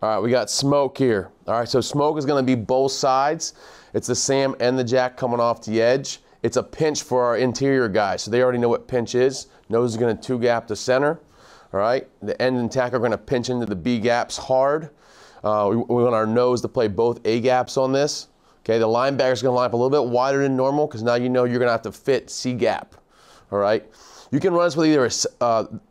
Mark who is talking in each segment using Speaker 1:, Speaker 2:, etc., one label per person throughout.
Speaker 1: All right, we got smoke here. All right, so smoke is going to be both sides. It's the Sam and the Jack coming off the edge. It's a pinch for our interior guys, so they already know what pinch is. Nose is going to two-gap the center. All right, the end and tackle are going to pinch into the B gaps hard. We want our nose to play both A gaps on this. Okay, the linebacker is going to line up a little bit wider than normal because now you know you're going to have to fit C gap. All right, you can run this with either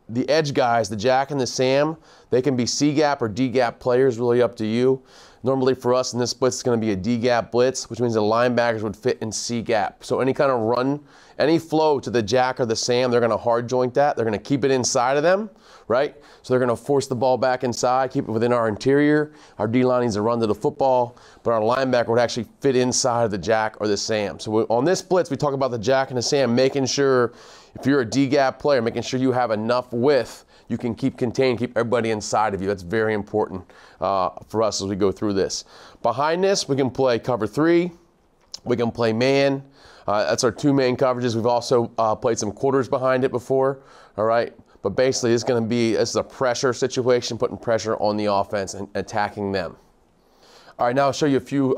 Speaker 1: the edge guys, the Jack and the Sam. They can be C gap or D gap players, really up to you. Normally for us in this blitz, it's going to be a D gap blitz, which means the linebackers would fit in C gap. So any kind of run, any flow to the Jack or the Sam, they're going to hard joint that. They're going to keep it inside of them, right? So they're going to force the ball back inside, keep it within our interior. Our D-line needs to run to the football, but our linebacker would actually fit inside of the Jack or the Sam. So on this blitz, we talk about the Jack and the Sam, making sure, if you're a D-gap player, making sure you have enough width you can keep contained, keep everybody inside of you. That's very important for us as we go through this. Behind this, we can play cover 3. We can play man. That's our 2 main coverages. We've also played some quarters behind it before, all right? But basically, this is a pressure situation, putting pressure on the offense and attacking them. All right, now I'll show you a few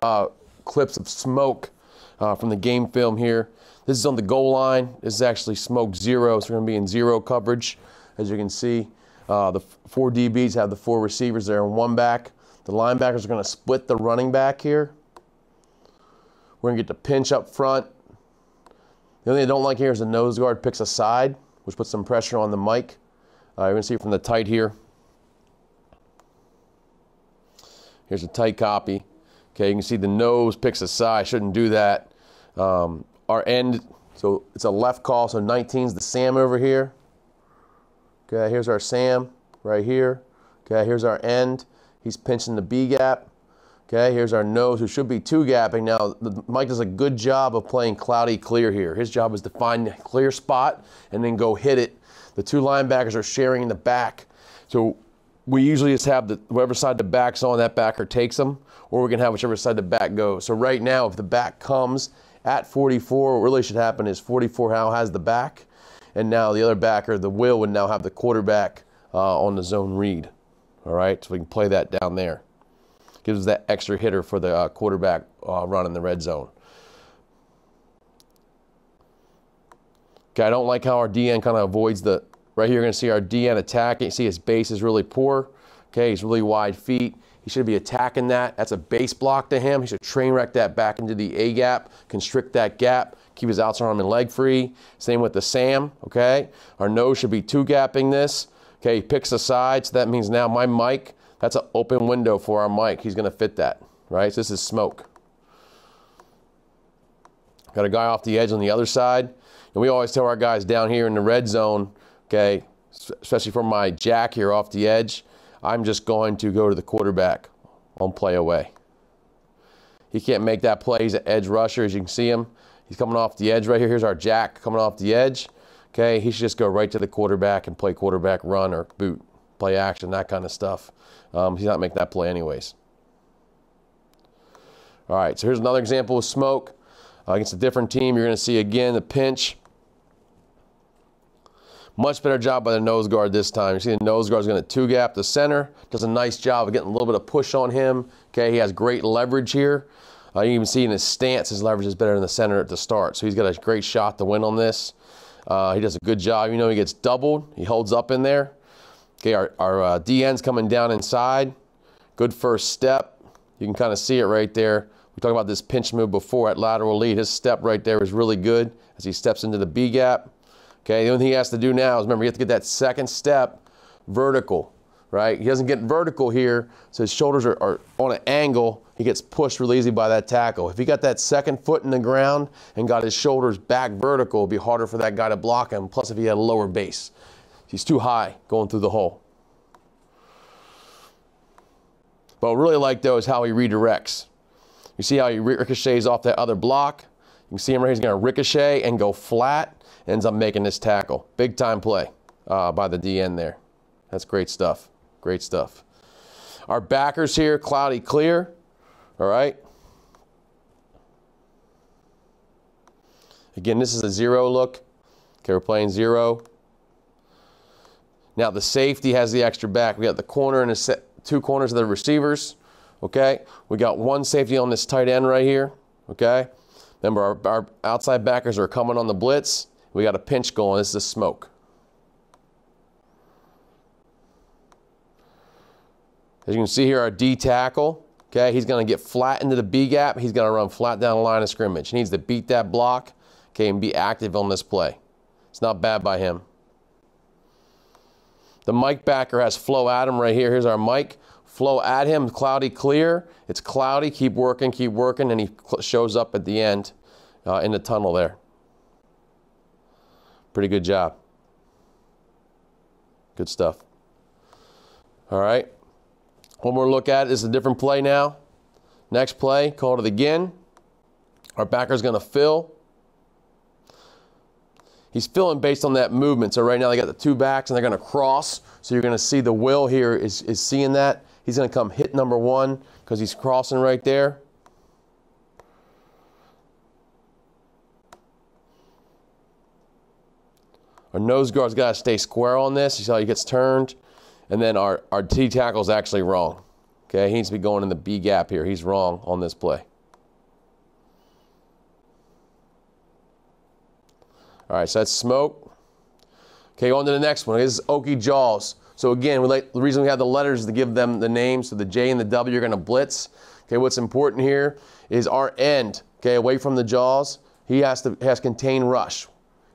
Speaker 1: clips of smoke from the game film here. This is on the goal line. This is actually smoke 0, so we're going to be in 0 coverage. As you can see, the 4 DBs have the 4 receivers there and 1 back. The linebackers are going to split the running back here. We're going to get the pinch up front. The only thing I don't like here is the nose guard picks a side, which puts some pressure on the mic. You're going to see it from the tight here. Here's a tight copy. Okay, you can see the nose picks a side. Shouldn't do that. Our end, so it's a left call, so 19's the Sam over here. Okay, here's our Sam right here. Okay, here's our end. He's pinching the B gap. Okay, here's our nose, who should be 2-gapping. Now, Mike does a good job of playing cloudy clear here. His job is to find a clear spot and then go hit it. The 2 linebackers are sharing in the back. So we usually just have whatever side the back's on, that backer takes them, or we can have whichever side the back goes. So right now, if the back comes at 44, what really should happen is 44 now has the back. And now the other backer, the Will, would now have the quarterback on the zone read. All right, so we can play that down there. Gives us that extra hitter for the quarterback run in the red zone. Okay, I don't like how our DN kind of avoids the, right here you're going to see our DN attacking. See his base is really poor. Okay, he's really wide feet. He should be attacking that. That's a base block to him. He should train wreck that back into the A gap, constrict that gap, keep his outside arm and leg free. Same with the Sam, okay? Our nose should be 2-gapping this. Okay, he picks a side, so that means now my mic, that's an open window for our mic. He's going to fit that, right? So this is smoke. Got a guy off the edge on the other side. And we always tell our guys down here in the red zone, okay, especially for my Jack here off the edge, I'm just going to go to the quarterback on play away. He can't make that play. He's an edge rusher, as you can see him. He's coming off the edge right here. Here's our Jack coming off the edge. Okay, he should just go right to the quarterback and play quarterback run or boot, play action, that kind of stuff. He's not making that play anyways. All right, so here's another example of smoke. Against a different team, you're going to see again the pinch. Much better job by the nose guard this time. You see the nose guard is going to 2-gap the center. Does a nice job of getting a little bit of push on him. Okay, he has great leverage here. You can even see in his stance, his leverage is better in the center at the start. So he's got a great shot to win on this. He does a good job. You know, he gets doubled. He holds up in there. Okay, our DN's coming down inside. Good first step. You can kind of see it right there. We talked about this pinch move before at lateral lead. His step right there is really good as he steps into the B gap. Okay, the only thing he has to do now is remember, you have to get that second step vertical, right? He doesn't get vertical here, so his shoulders are on an angle. He gets pushed really easy by that tackle. If he got that second foot in the ground and got his shoulders back vertical, it'd be harder for that guy to block him, plus if he had a lower base. He's too high going through the hole. But what I really like, though, is how he redirects. You see how he ricochets off that other block? You can see him right here. He's going to ricochet and go flat. Ends up making this tackle. Big time play by the DN there. That's great stuff. Great stuff. Our backers here, cloudy clear. All right. Again, this is a 0 look. Okay, we're playing 0. Now the safety has the extra back. We got the corner and the two corners of the receivers. Okay, we got one safety on this tight end right here. Okay, remember our outside backers are coming on the blitz. We got a pinch going. This is a smoke. As you can see here, our D tackle. Okay, he's going to get flat into the B gap. He's going to run flat down the line of scrimmage. He needs to beat that block. Okay, and be active on this play. It's not bad by him. The Mike backer has flow at him right here. Here's our Mike. Flow at him, cloudy clear. It's cloudy, keep working, and he shows up at the end in the tunnel there. Pretty good job. Good stuff. All right. One more look at it. This is a different play now. Next play, called it again. Our backer's going to fill. He's filling based on that movement. So right now they got the two backs and they're going to cross. So you're going to see the Will here is seeing that. He's going to come hit number one because he's crossing right there. Our nose guard's got to stay square on this. You see how he gets turned. And then our T tackle is actually wrong. Okay, he needs to be going in the B gap here. He's wrong on this play. All right, so that's smoke. Okay, on to the next one. This is Okie jaws. So again, the reason we have the letters is to give them the names. So the J and the W are going to blitz. Okay, what's important here is our end. Okay, away from the jaws, he has contained rush.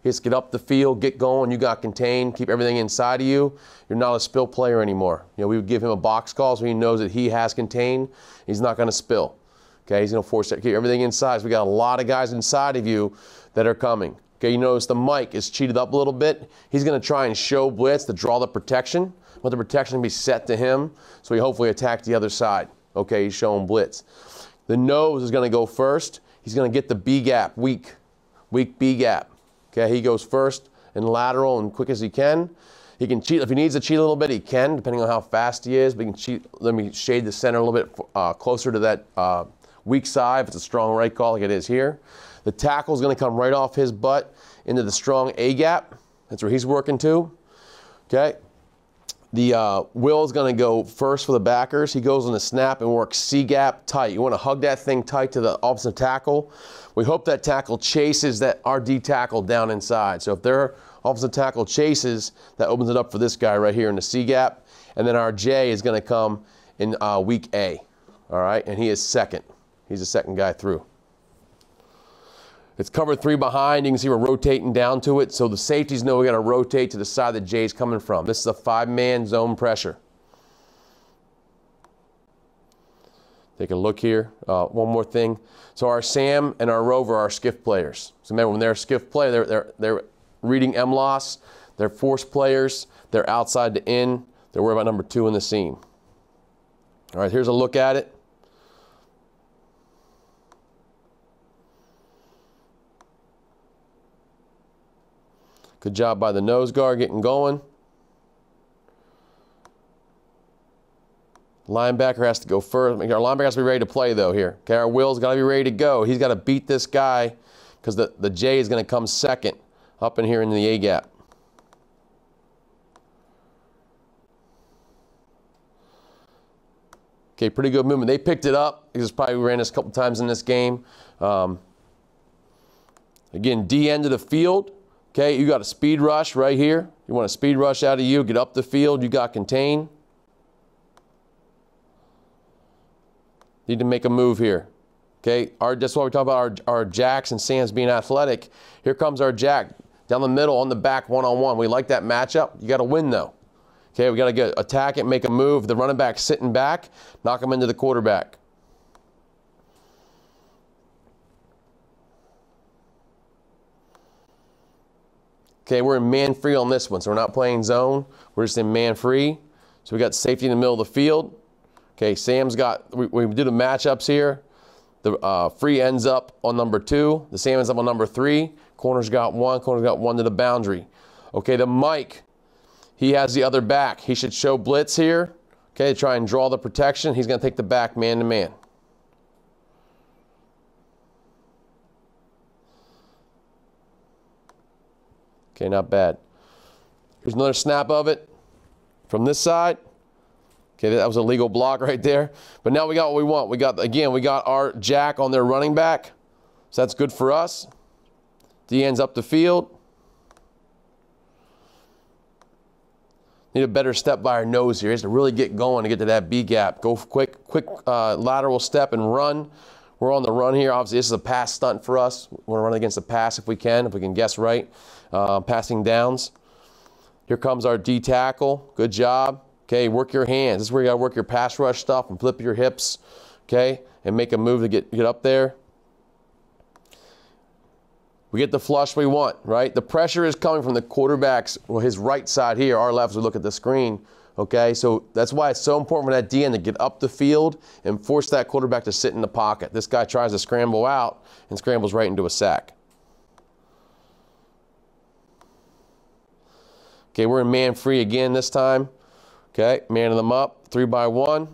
Speaker 1: He has to get up the field, get going. You got contained, keep everything inside of you. You're not a spill player anymore. You know, we would give him a box call so he knows that he has contained. He's not going to spill. Okay, he's going to force it, keep everything inside. So we got a lot of guys inside of you that are coming. Okay, you notice the Mike is cheated up a little bit. He's going to try and show blitz to draw the protection. Want the protection to be set to him, so he hopefully attack the other side. Okay, he's showing blitz. The nose is going to go first. He's going to get the B gap, weak B gap. Okay, he goes first and lateral and quick as he can. He can cheat. If he needs to cheat a little bit, he can, depending on how fast he is. But he can cheat. Let me shade the center a little bit closer to that weak side if it's a strong right call like it is here. The tackle is going to come right off his butt into the strong A gap. That's where he's working to. Okay. The Will is going to go first for the backers. He goes on the snap and works C gap tight. You want to hug that thing tight to the offensive tackle. We hope that tackle chases that RD tackle down inside. So if their offensive tackle chases, that opens it up for this guy right here in the C gap. And then our J is going to come in weak A. All right, and he is second. He's the second guy through. It's cover three behind. You can see we're rotating down to it. So the safeties know we got to rotate to the side that Jay's coming from. This is a 5-man zone pressure. Take a look here. One more thing. So our Sam and our Rover are skiff players. So remember, when they're a skiff player, they're reading M-loss. They're force players. They're outside to in. They're worried about number 2 in the seam. All right, here's a look at it. Good job by the nose guard getting going. Linebacker has to go first. Our linebacker has to be ready to play though here. Okay, our Will's got to be ready to go. He's got to beat this guy because the J is going to come second up in here in the A gap. Okay, pretty good movement. They picked it up because probably we ran this a couple times in this game. Again, D end of the field. Okay, you got a speed rush right here. You want a speed rush out of you, get up the field, you got contain. Need to make a move here. Okay, that's why we talk about our Jacks and Sam's being athletic. Here comes our Jack down the middle on the back one-on-one. We like that matchup. You got to win though. Okay, we got to attack it, make a move. The running back sitting back, knock him into the quarterback. Okay, we're in man-free on this one, so we're not playing zone. We're just in man-free. So we got safety in the middle of the field. Okay, Sam's got, we do the matchups here. The free ends up on number 2. The Sam ends up on number 3. Corner's got 1. Corner's got 1 to the boundary. Okay, the Mike, he has the other back. He should show blitz here. Okay, try and draw the protection. He's going to take the back man-to-man. Okay, not bad. Here's another snap of it from this side. Okay, that was a legal block right there. But now we got what we want. We got, again, we got our jack on their running back. So that's good for us. D ends up the field. Need a better step by our nose here. He has to really get going to get to that B gap. Go quick lateral step and run. We're on the run here. Obviously, this is a pass stunt for us. We want to run against the pass if we can guess right. Passing downs. Here comes our D tackle. Good job. Okay, work your hands. This is where you got to work your pass rush stuff and flip your hips. Okay, and make a move to get up there. We get the flush we want, right? The pressure is coming from the quarterback's, well, his right side here, our left as we look at the screen, okay? So that's why it's so important for that DN to get up the field and force that quarterback to sit in the pocket. This guy tries to scramble out and scrambles right into a sack. Okay, we're in man free again this time. Okay, manning them up, 3 by 1.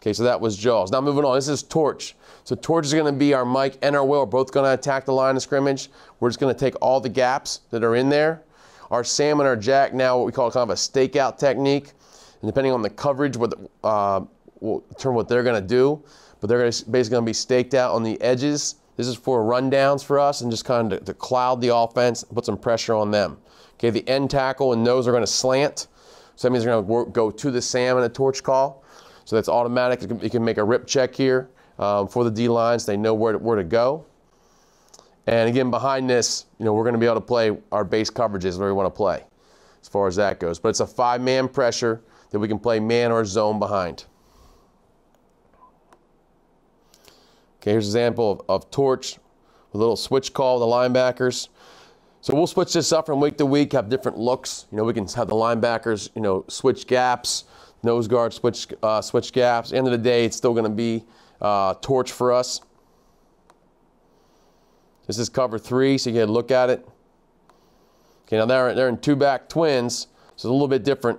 Speaker 1: Okay, so that was Jaws. Now moving on, this is Torch. So Torch is going to be our Mike and our Will. We're both going to attack the line of scrimmage. We're just going to take all the gaps that are in there. Our Sam and our Jack now what we call kind of a stakeout technique. And depending on the coverage, we'll determine what they're going to do. But they're basically going to be staked out on the edges. This is for rundowns for us and just kind of to cloud the offense and put some pressure on them. Okay, the end tackle and nose are going to slant. So that means they're going to go to the Sam in a Torch call. So that's automatic. You can make a rip check here for the D lines. They know where to go. And again, behind this, we're going to be able to play our base coverages where we want to play as far as that goes. But it's a 5-man pressure that we can play man or zone behind. Okay, here's an example of Torch, a little switch call with the linebackers. So we'll switch this up from week to week, have different looks. We can have the linebackers, switch gaps, nose guard switch gaps. At the end of the day, it's still going to be Torch for us. This is cover 3, so you get a look at it. Okay, now they're in 2-back twins, so it's a little bit different.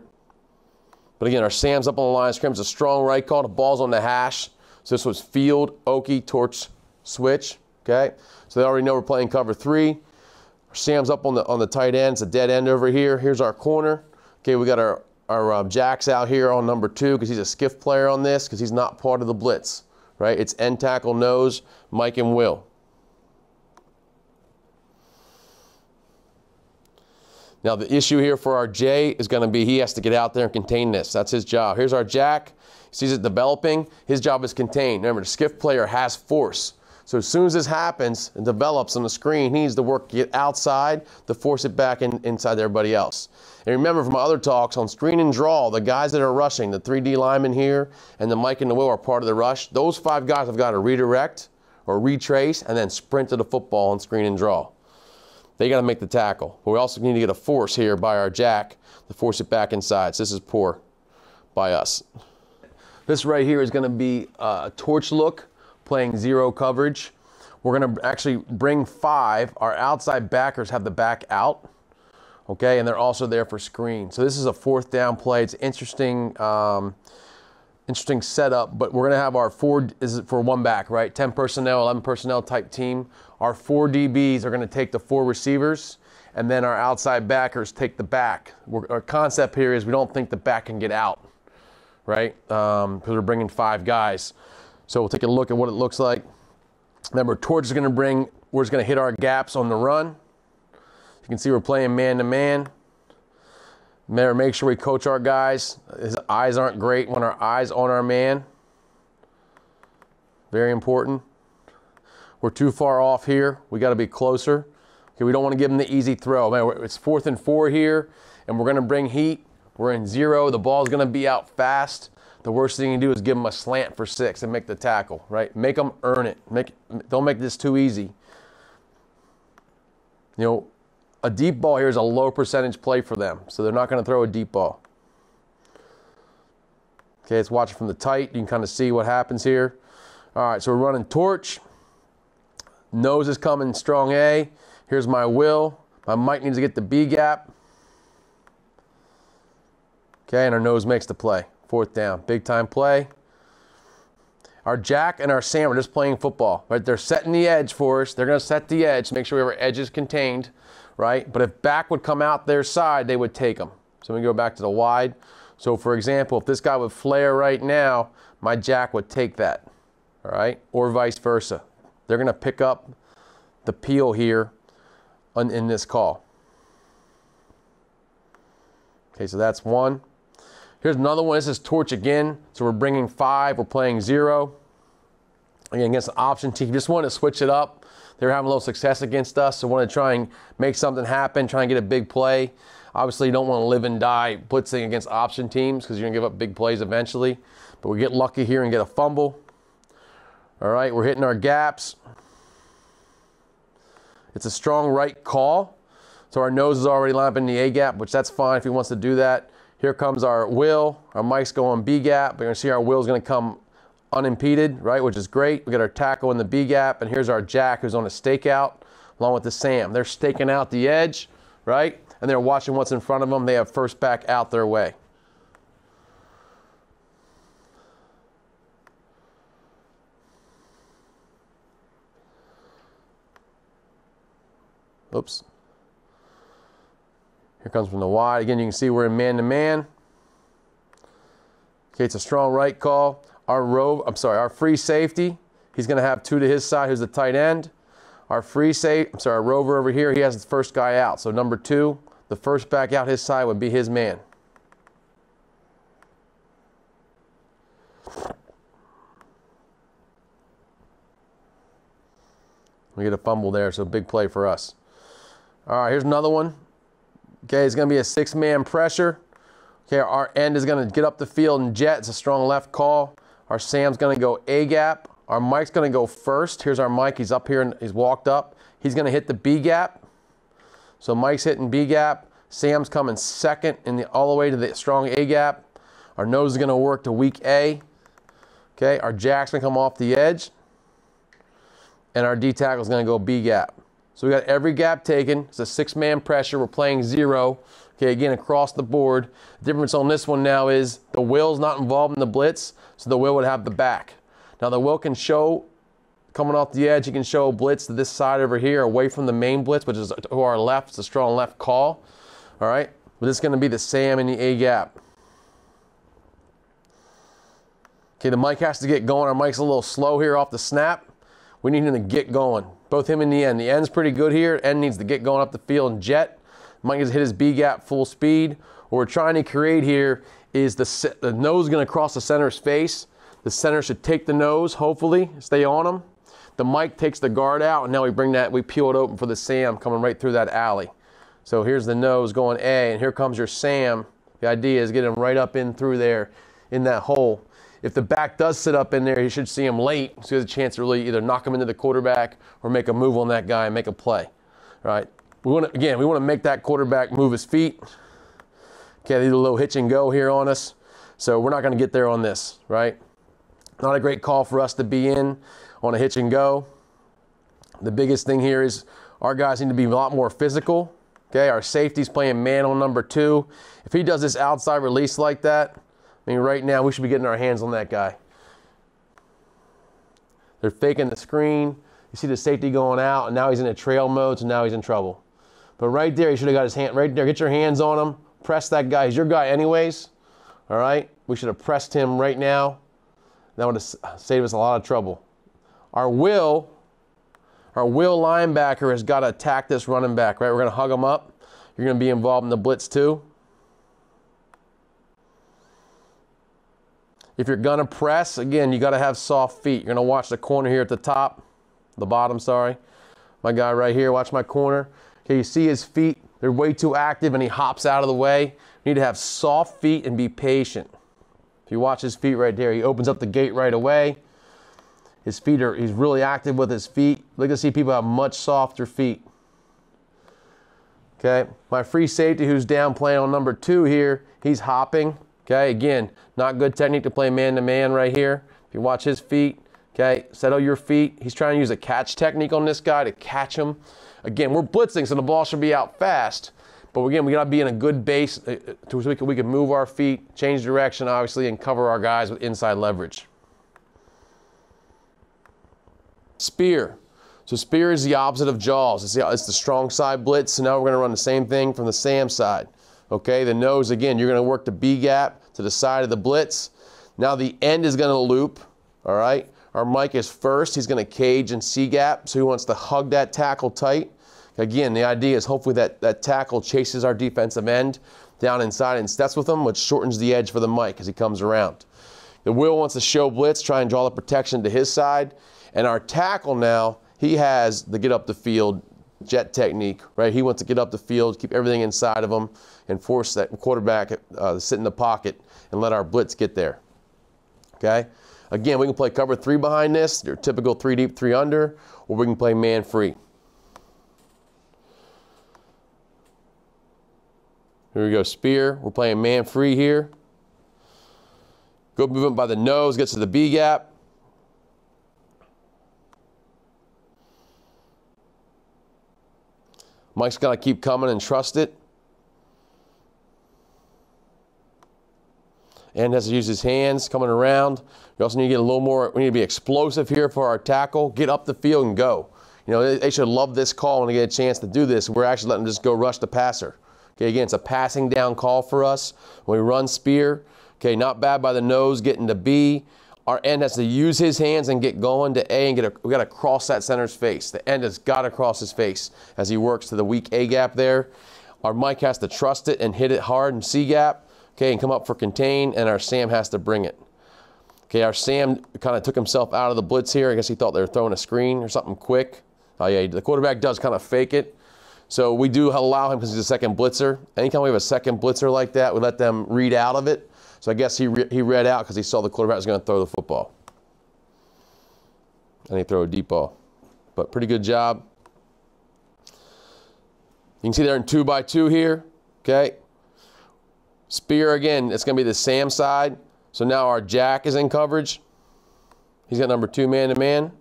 Speaker 1: But again, our Sam's up on the line of scrimmage. It's a strong right call. The ball's on the hash. So this was field, Okie, Torch, switch. Okay, so they already know we're playing cover 3. Our Sam's up on the tight end. It's a dead end over here. Here's our corner. Okay, we got our Jack's out here on number 2 because he's a skiff player on this because he's not part of the blitz, right? It's end tackle, nose, Mike and Will. Now the issue here for our J is going to be he has to get out there and contain this. That's his job. Here's our Jack. He sees it developing. His job is contained. Remember, the skiff player has force. So as soon as this happens and develops on the screen, he needs to work, get outside to force it back inside everybody else. And remember from my other talks, on screen and draw, the guys that are rushing, the 3D linemen here and the Mike and the Will are part of the rush. Those 5 guys have got to redirect or retrace and then sprint to the football on screen and draw. They got to make the tackle. But we also need to get a force here by our Jack to force it back inside. So this is poor by us. This right here is going to be a Torch look, playing 0 coverage. We're going to actually bring 5. Our outside backers have the back out, okay, and they're also there for screen. So this is a 4th down play. It's interesting, interesting setup, but we're going to have our 4, is for 1 back, right? 10 personnel, 11 personnel type team. Our 4 DBs are going to take the 4 receivers, and then our outside backers take the back. Our concept here is we don't think the back can get out, right? Because we're bringing 5 guys. So we'll take a look at what it looks like. Remember, Torch is going to bring, we're just going to hit our gaps on the run. You can see we're playing man-to-man. Make sure we coach our guys. His eyes aren't great when our eyes on our man. Very important. We're too far off here. We got to be closer. Okay, we don't want to give him the easy throw. Man, it's 4th and 4 here, and we're going to bring heat. We're in 0. The ball's going to be out fast. The worst thing you can do is give them a slant for 6 and make the tackle, right? Make them earn it. Don't make this too easy. A deep ball here is a low percentage play for them, so they're not going to throw a deep ball. Okay, let's watch it from the tight. You can kind of see what happens here. All right, so we're running Torch. Nose is coming strong A. Here's my Will. My Mike needs to get the B gap. Okay, and our nose makes the play. 4th down, big time play. Our Jack and our Sam are just playing football, right? They're setting the edge for us. They're going to set the edge, make sure our edge is contained, right? But if back would come out their side, they would take them. So we go back to the wide. So for example, if this guy would flare right now, my Jack would take that, all right? Or vice versa. They're going to pick up the peel here in this call. Okay, so that's one. Here's another one. This is torch again. So we're bringing 5. We're playing 0. Again, against the option team. Just wanted to switch it up. They were having a little success against us, so wanted to try and make something happen, try and get a big play. Obviously, you don't want to live and die blitzing against option teams because you're going to give up big plays eventually. But we get lucky here and get a fumble. All right, we're hitting our gaps. It's a strong right call. So our nose is already lined up in the A gap, which that's fine if he wants to do that. Here comes our will. Our Mike's going B gap. We're going to see our will's going to come unimpeded, right, which is great. We got our tackle in the B gap, and here's our Jack who's on a stakeout along with the Sam. They're staking out the edge, right, and they're watching what's in front of them. They have first back out their way. Oops. Here comes from the wide. Again, you can see we're in man-to-man. Okay, it's a strong right call. Our free safety, he's going to have 2 to his side, who's the tight end. Our our rover over here, he has the first guy out. So number 2, the first back out his side would be his man. We get a fumble there, so big play for us. All right, here's another one. Okay, it's going to be a 6-man pressure. Okay, our end is going to get up the field and jet. It's a strong left call. Our Sam's going to go A gap. Our Mike's going to go first. Here's our Mike. He's up here and he's walked up. He's going to hit the B gap. So Mike's hitting B gap. Sam's coming second all the way to the strong A gap. Our nose is going to work to weak A. Okay, our Jack's going to come off the edge. And our D tackle is going to go B gap. So we got every gap taken. It's a 6-man pressure. We're playing 0. Okay, again, across the board. The difference on this one now is the will's not involved in the blitz, so the will would have the back. Now the will can show, coming off the edge, he can show a blitz to this side over here, away from the main blitz, which is to our left. It's a strong left call. All right, but this is going to be the Sam in the A gap. Okay, the Mike has to get going. Our Mike's a little slow here off the snap. We need him to get going. Both him and the end. The end's pretty good here. End needs to get going up the field and jet. Mike has hit his B gap full speed. What we're trying to create here is the nose is going to cross the center's face. The center should take the nose, hopefully, stay on him. The Mike takes the guard out, and now we peel it open for the Sam coming right through that alley. So here's the nose going A, and here comes your Sam. The idea is get him right up in through there in that hole. If the back does sit up in there, you should see him late, so he has a chance to really either knock him into the quarterback or make a move on that guy and make a play. All right. We want to make that quarterback move his feet. Okay, they did a little hitch and go here on us. So we're not going to get there on this, right? Not a great call for us to be in on a hitch and go. The biggest thing here is our guys need to be a lot more physical. Okay, our safety's playing man on number 2. If he does this outside release like that, I mean, right now we should be getting our hands on that guy. They're faking the screen. You see the safety going out, and now he's in a trail mode, so now he's in trouble. But right there, he should have got his hand right there. Get your hands on him. Press that guy. He's your guy anyways. All right? We should have pressed him right now. That would have saved us a lot of trouble. Our will linebacker has got to attack this running back, right? We're going to hug him up. You're going to be involved in the blitz too. If you're going to press, again, you got to have soft feet. You're going to watch the corner here at the top, the bottom, sorry. My guy right here, watch my corner. Okay, you see his feet, they're way too active and he hops out of the way. You need to have soft feet and be patient. If you watch his feet right there, he opens up the gate right away. His feet he's really active with his feet. Look to see people have much softer feet. Okay, my free safety who's down playing on number 2 here, he's hopping. Okay, again, not good technique to play man-to-man right here. If you watch his feet, okay, settle your feet. He's trying to use a catch technique on this guy to catch him. Again, we're blitzing, so the ball should be out fast. But again, we got to be in a good base so we can move our feet, change direction, obviously, and cover our guys with inside leverage. Spear. So spear is the opposite of jaws. It's the strong side blitz. So now we're going to run the same thing from the Sam side. Okay, the nose, again, you're going to work the B gap to the side of the blitz. Now the end is going to loop, all right? Our Mike is first. He's going to cage and C gap, so he wants to hug that tackle tight. Again, the idea is hopefully that tackle chases our defensive end down inside and steps with him, which shortens the edge for the Mike as he comes around. The Will wants to show blitz, try and draw the protection to his side. And our tackle now, he has the get up the field jet technique, right? He wants to get up the field, keep everything inside of him, and force that quarterback to sit in the pocket and let our blitz get there. Okay? Again, we can play cover 3 behind this, your typical 3 deep, 3 under, or we can play man free. Here we go, spear. We're playing man free here. Good movement by the nose, gets to the B gap. Mike's got to keep coming and trust it. And has to use his hands coming around. We also need to get a little more, we need to be explosive here for our tackle. Get up the field and go. You know, they should love this call when they get a chance to do this. We're actually letting them just go rush the passer. Okay, again, it's a passing down call for us. When we run spear, okay, not bad by the nose, getting to B. Our end has to use his hands and get going to A, and we got to cross that center's face. The end has got to cross his face as he works to the weak A gap there. Our Mike has to trust it and hit it hard in C gap, okay, and come up for contain, and our Sam has to bring it. Okay, our Sam kind of took himself out of the blitz here. I guess he thought they were throwing a screen or something quick. Oh yeah, the quarterback does kind of fake it. So we do allow him because he's a second blitzer. Anytime we have a second blitzer like that, we let them read out of it. So I guess he read out because he saw the quarterback was going to throw the football. And he throw a deep ball. But pretty good job. You can see they're in 2-by-2 here. Okay. Spear again, it's going to be the Sam side. So now our Jack is in coverage. He's got number 2 man-to-man.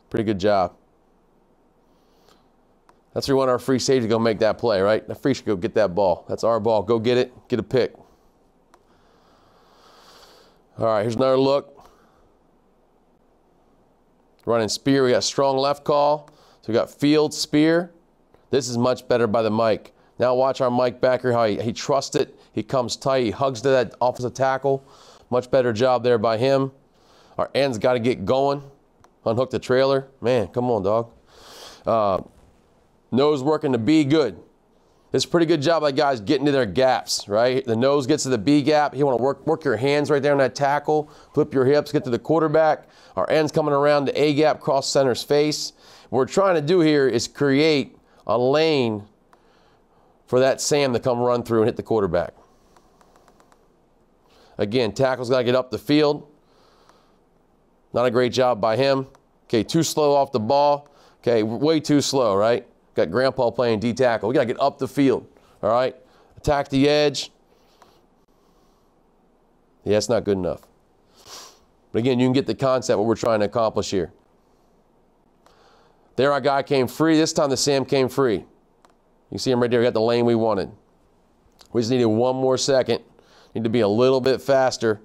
Speaker 1: Pretty good job. That's where we want our free safety to go make that play, right? The free should go get that ball. That's our ball. Go get it. Get a pick. All right, here's another look. Running spear. We got strong left call. So we got field spear. This is much better by the Mike. Now watch our Mike back here, how he trusts it. He comes tight. He hugs to that offensive tackle. Much better job there by him. Our end's got to get going. Unhook the trailer. Man, come on, dog. Nose working to B, good. It's a pretty good job by guys getting to their gaps, right? The nose gets to the B gap. You want to work your hands right there on that tackle. Flip your hips, get to the quarterback. Our end's coming around the A gap, cross center's face. What we're trying to do here is create a lane for that Sam to come run through and hit the quarterback. Again, tackle's got to get up the field. Not a great job by him. Okay, too slow off the ball. Okay, way too slow, right? Got Grandpa playing D tackle. We got to get up the field, all right? Attack the edge. Yeah, it's not good enough. But again, you can get the concept what we're trying to accomplish here. There our guy came free. This time the Sam came free. You see him right there. We got the lane we wanted. We just needed one more second. Need to be a little bit faster.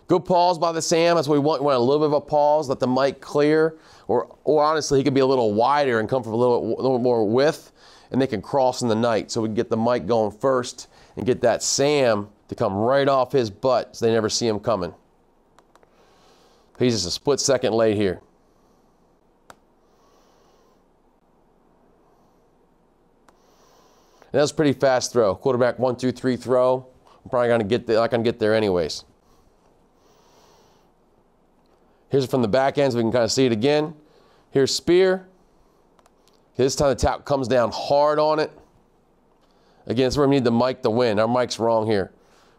Speaker 1: Good pause by the Sam. That's what we want. We want a little bit of a pause. Let the Mike clear. Or honestly, he could be a little wider and come from a little more width, and they can cross in the night. So we can get the Mike going first and get that Sam to come right off his butt so they never see him coming. He's just a split second late here. And that's a pretty fast throw. Quarterback 1, 2, 3 throw. I'm probably not going to get there anyways. Here's from the back end so we can kind of see it again. Here's spear. This time the tap comes down hard on it. Again, that's where we need the Mike to win. Our Mike's wrong here.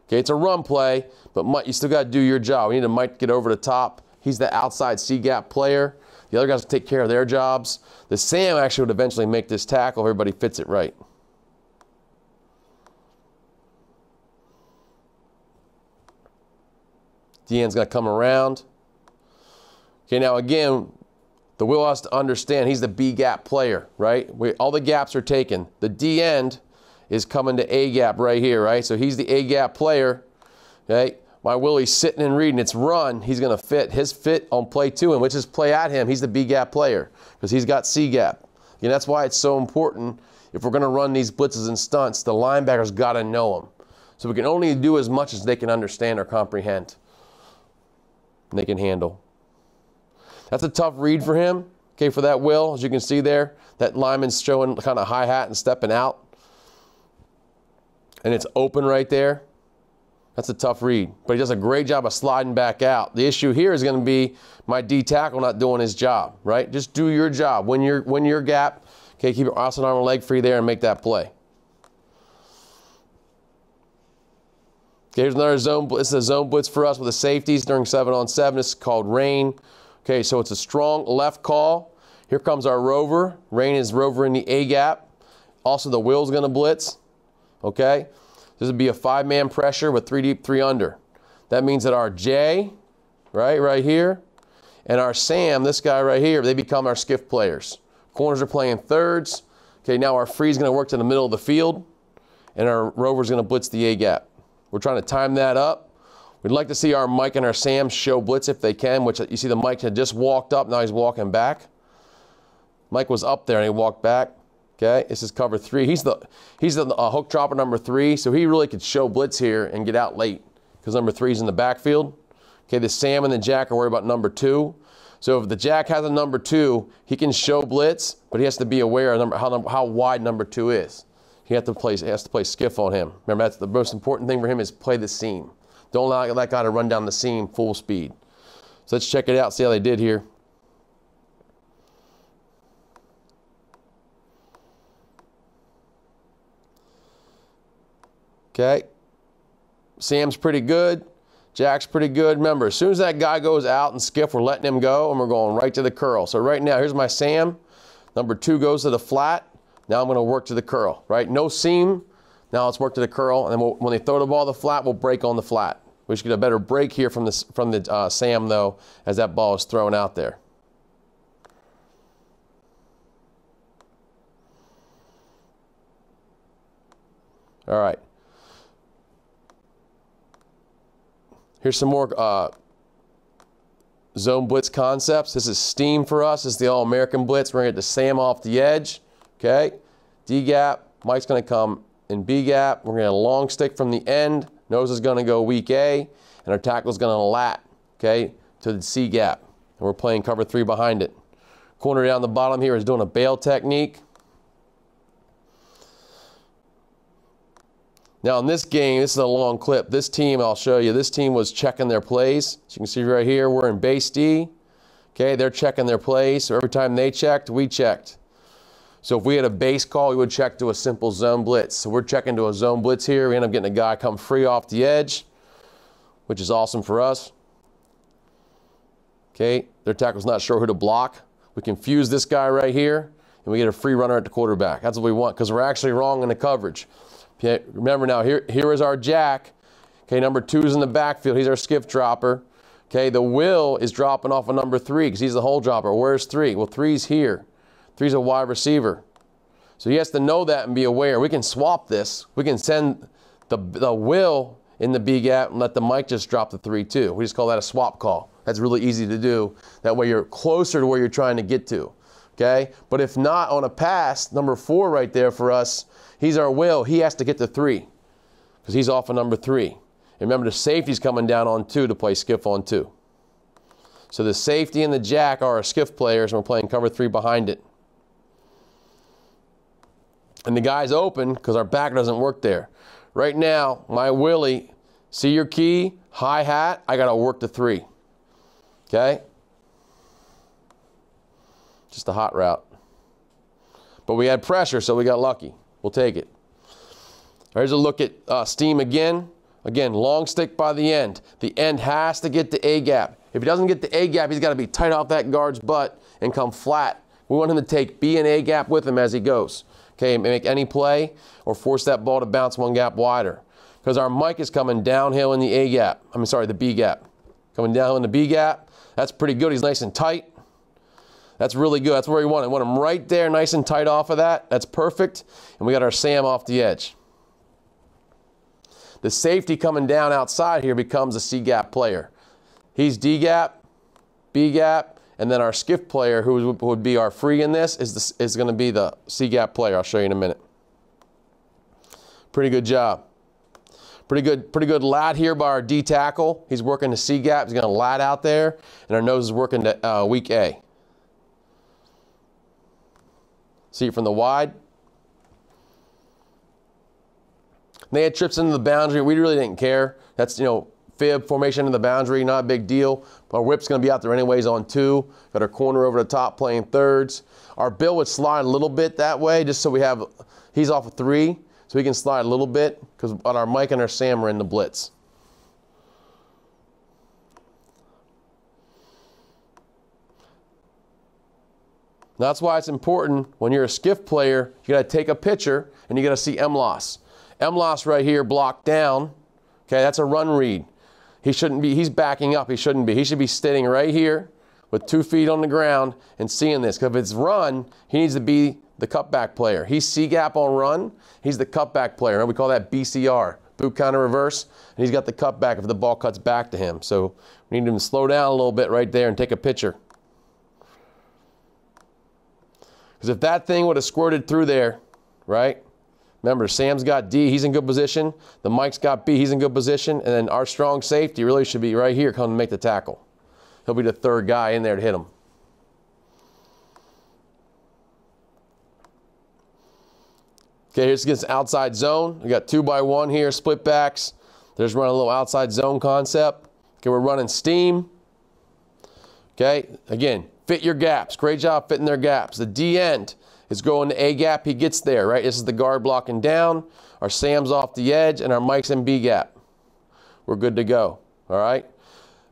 Speaker 1: Okay, it's a run play, but Mike, you still got to do your job. We need a Mike to get over the top. He's the outside C-gap player. The other guys will take care of their jobs. The Sam actually would eventually make this tackle if everybody fits it right. DN's going to come around. Okay, now again, the Will has to understand he's the B-gap player, right? All the gaps are taken. The D end is coming to A gap right here, right? So he's the A gap player, okay? My Willie's sitting and reading. It's run. He's going to fit his fit on play 2, and which is play at him. He's the B gap player because he's got C gap. And that's why it's so important. If we're going to run these blitzes and stunts, the linebackers got to know them. So we can only do as much as they can understand or comprehend. And they can handle. That's a tough read for him. Okay, for that Will, as you can see there, that lineman's showing kind of hi-hat and stepping out. And it's open right there. That's a tough read. But he does a great job of sliding back out. The issue here is going to be my D tackle not doing his job, right? Just do your job. When your gap, okay, keep your awesome arm and leg free there and make that play. Okay, here's another zone blitz. This is a zone blitz for us with the safeties during 7-on-7. This is called rain. Okay, so it's a strong left call. Here comes our rover. Rain is rover in the A gap. Also, the Will's going to blitz. Okay, this would be a 5-man pressure with 3 deep, 3 under. That means that our J, right here, and our Sam, this guy right here, they become our skiff players. Corners are playing thirds. Okay, now our free's going to work to the middle of the field, and our rover's going to blitz the A gap. We're trying to time that up. We'd like to see our Mike and our Sam show blitz if they can, which you see the Mike had just walked up, now he's walking back. Mike was up there and he walked back. Okay, this is cover 3. He's the hook dropper number 3, so he really could show blitz here and get out late because number 3 is in the backfield. Okay, the Sam and the Jack are worried about number 2. So if the Jack has a number 2, he can show blitz, but he has to be aware of how wide number 2 is. He has to play skiff on him. Remember, that's the most important thing for him is play the seam. Don't allow that guy to run down the seam full speed. So let's check it out, see how they did here. Okay, Sam's pretty good. Jack's pretty good. Remember, as soon as that guy goes out and skiff, we're letting him go, and we're going right to the curl. So right now, here's my Sam. Number 2 goes to the flat. Now I'm going to work to the curl, right? No seam. Now let's work to the curl, and then when they throw the ball to the flat, we'll break on the flat. We should get a better break here from the Sam, though, as that ball is thrown out there. All right. Here's some more zone blitz concepts. This is steam for us. This is the All-American blitz. We're going to get the Sam off the edge. Okay. D gap. Mike's going to come in B gap. We're going to get a long stick from the end. Nose is going to go weak A. And our tackle is going to lat, okay, to the C gap. And we're playing cover 3 behind it. Corner down the bottom here is doing a bail technique. Now in this game, this is a long clip. This team, I'll show you, this team was checking their plays. So you can see right here, we're in base D. Okay, they're checking their plays. So every time they checked, we checked. So if we had a base call, we would check to a simple zone blitz. So we're checking to a zone blitz here. We end up getting a guy come free off the edge, which is awesome for us. Okay, their tackle's not sure who to block. We confuse this guy right here, and we get a free runner at the quarterback. That's what we want, because we're actually wrong in the coverage. Okay, remember now, here is our Jack. Okay, number 2 is in the backfield. He's our skiff dropper. Okay, the Will is dropping off of number 3 because he's the hole dropper. Where's 3? Well, 3's here. 3's a wide receiver. So he has to know that and be aware. We can swap this. We can send the Will in the B gap and let the Mike just drop the 3 too. We just call that a swap call. That's really easy to do. That way you're closer to where you're trying to get to. Okay, but if not on a pass, number 4 right there for us, he's our Will. He has to get to 3 because he's off of number 3. And remember, the safety's coming down on 2 to play skiff on 2. So the safety and the Jack are our skiff players, and we're playing cover 3 behind it. And the guy's open because our back doesn't work there. Right now, my Willie, see your key, hi-hat, I got to work to 3. Okay? Just a hot route. But we had pressure, so we got lucky. We'll take it. Here's a look at steam again. Again, long stick by the end. The end has to get the A gap. If he doesn't get the A gap, he's got to be tight off that guard's butt and come flat. We want him to take B and A gap with him as he goes. Okay, make any play or force that ball to bounce 1 gap wider. Because our Mike is coming downhill in the A gap. The B gap. Coming down in the B gap. That's pretty good. He's nice and tight. That's really good. That's where we want it. We want him right there, nice and tight off of that. That's perfect. And we got our Sam off the edge. The safety coming down outside here becomes a C-gap player. He's D-gap, B-gap, and then our skiff player, who would be our free in this, is going to be the C-gap player. I'll show you in a minute. Pretty good job. Pretty good lat here by our D tackle. He's working the C-gap. He's going to lat out there, and our nose is working to weak A. See it from the wide. They had trips into the boundary. We really didn't care. That's, you know, fib formation in the boundary, not a big deal. Our whip's going to be out there anyways on 2. Got our corner over the top playing thirds. Our bill would slide a little bit that way just so we have, he's off of 3, so we can slide a little bit because our Mike and our Sam are in the blitz. That's why it's important when you're a skiff player, you got to take a picture and you got to see M-loss. M-loss right here blocked down. Okay, that's a run read. He shouldn't be, he's backing up, he shouldn't be. He should be sitting right here with 2 feet on the ground and seeing this. Because if it's run, he needs to be the cutback player. He's C-gap on run, he's the cutback player. And we call that BCR, boot counter reverse. And he's got the cutback if the ball cuts back to him. So we need him to slow down a little bit right there and take a picture. Because if that thing would have squirted through there, right? Remember, Sam's got D, he's in good position. The Mike's got B, he's in good position. And then our strong safety really should be right here, come to make the tackle. He'll be the 3rd guy in there to hit him. Okay, here's against outside zone. We got 2x1 here, split backs. There's running a little outside zone concept. Okay, we're running steam. Okay, again, fit your gaps. Great job fitting their gaps. The D end is going to A gap. He gets there, right? This is the guard blocking down. Our Sam's off the edge, and our Mike's in B gap. We're good to go, all right?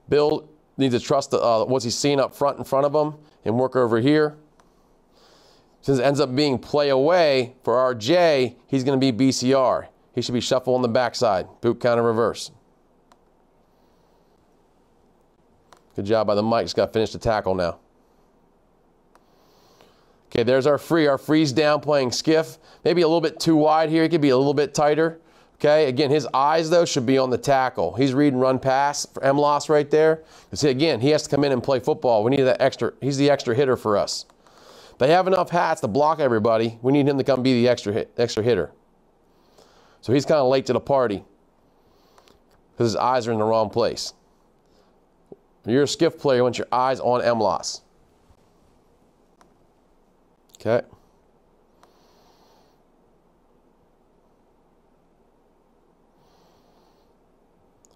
Speaker 1: Bill needs to trust what's he seeing up front in front of him and work over here. Since it ends up being play away for our J, he's going to be BCR. He should be shuffle on the backside, boot counter reverse. Good job by the Mike. Just got to finish the tackle now. Okay, there's our free. Our free's down playing skiff. Maybe a little bit too wide here. He could be a little bit tighter. Okay, again, his eyes, though, should be on the tackle. He's reading run pass for M-loss right there. See, again, he has to come in and play football. We need that extra. He's the extra hitter for us. They have enough hats to block everybody. We need him to come be the extra hitter. So he's kind of late to the party because his eyes are in the wrong place. You're a skiff player, you want your eyes on M-loss. Okay.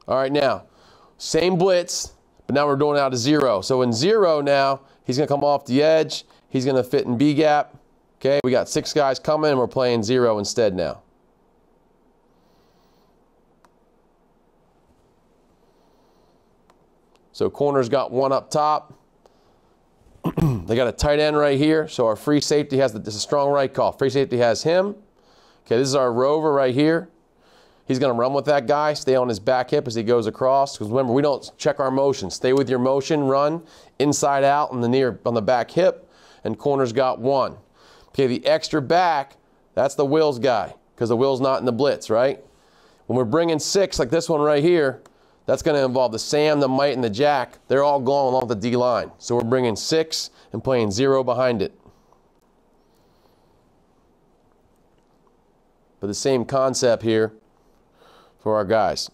Speaker 1: All right, now, same blitz, but now we're doing it out of 0. So in 0 now, he's going to come off the edge. He's going to fit in B gap. Okay, we got 6 guys coming, and we're playing 0 instead now. So corner's got 1 up top. They got a tight end right here. So our free safety has this is a strong right call. Free safety has him. Okay, this is our rover right here. He's going to run with that guy, stay on his back hip as he goes across. Because remember, we don't check our motion. Stay with your motion, run inside out on the back hip, and corner's got 1. Okay, the extra back, that's the Will's guy, because the Will's not in the blitz, right? When we're bringing 6, like this one right here, that's going to involve the Sam, the Mite, and the Jack. They're all going along the D line. So we're bringing 6 and playing 0 behind it. But the same concept here for our guys.